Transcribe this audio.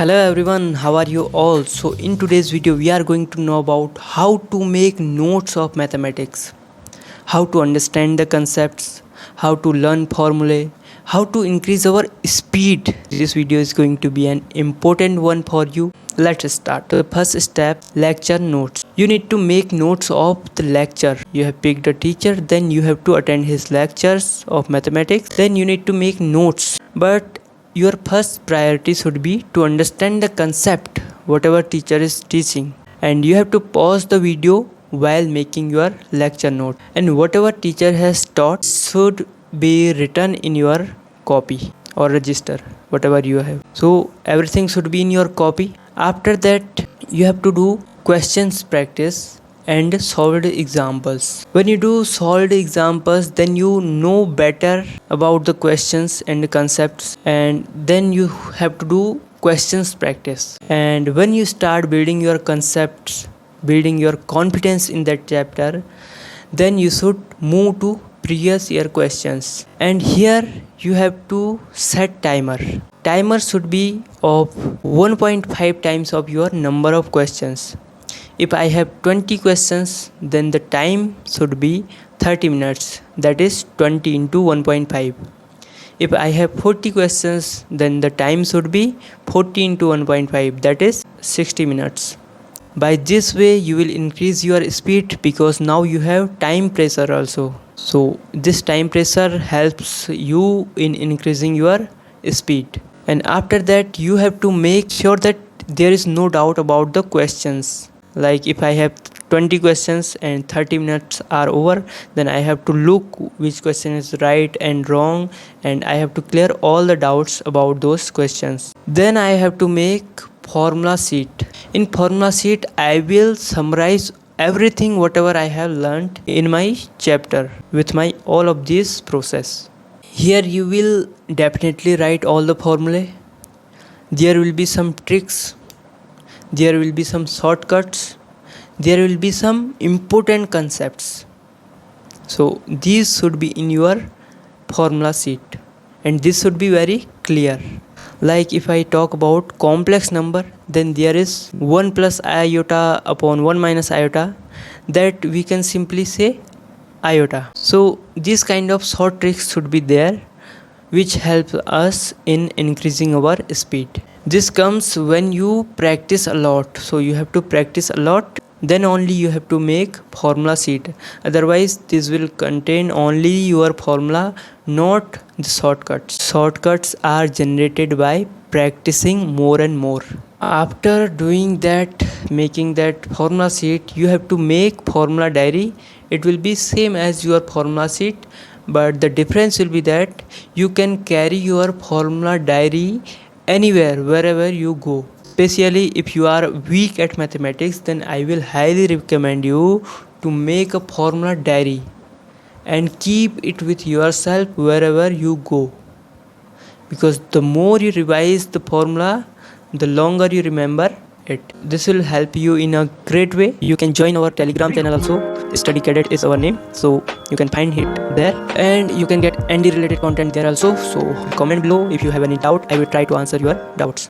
Hello everyone, how are you all? So in today's video we are going to know about how to make notes of mathematics, how to understand the concepts, how to learn formulae, how to increase our speed. This video is going to be an important one for you. Let's start. The first step, lecture notes. You need to make notes of the lecture. You have picked a teacher, then you have to attend his lectures of mathematics. Then you need to make notes. But your first priority should be to understand the concept whatever teacher is teaching, and you have to pause the video while making your lecture note, and whatever teacher has taught should be written in your copy or register, whatever you have. So everything should be in your copy. After that you have to do questions practice and solved examples. When you do solved examples, then you know better about the questions and the concepts, and then you have to do questions practice. And when you start building your concepts, building your confidence in that chapter, then you should move to previous year questions. And here you have to set timer. Timer should be of 1.5 times of your number of questions. If I have 20 questions, then the time should be 30 minutes, that is 20 into 1.5. If I have 40 questions, then the time should be 40 into 1.5, that is 60 minutes. By this way you will increase your speed, because now you have time pressure also. So this time pressure helps you in increasing your speed. And after that you have to make sure that there is no doubt about the questions. Like if I have 20 questions and 30 minutes are over, then I have to look which question is right and wrong, and I have to clear all the doubts about those questions. Then I have to make formula sheet. In formula sheet I will summarize everything whatever I have learned in my chapter with my all of this process. Here you will definitely write all the formulae. There will be some tricks, there will be some shortcuts, there will be some important concepts. So these should be in your formula sheet, and this should be very clear. Like if I talk about complex number, then there is 1 plus iota upon 1 minus iota, that we can simply say iota. So these kind of short tricks should be there, which help us in increasing our speed. This comes when you practice a lot. So you have to practice a lot, then only you have to make formula sheet. Otherwise this will contain only your formula, not the shortcuts. Shortcuts are generated by practicing more and more. After doing that, making that formula sheet, you have to make formula diary. It will be same as your formula sheet, but the difference will be that you can carry your formula diary anywhere, wherever you go. Especially if you are weak at mathematics, then I will highly recommend you to make a formula diary and keep it with yourself wherever you go, because the more you revise the formula, the longer you remember it. This will help you in a great way. You can join our Telegram channel also. Study Cadet is our name, so you can find it there, and you can get ND related content there also. So comment below if you have any doubt. I will try to answer your doubts.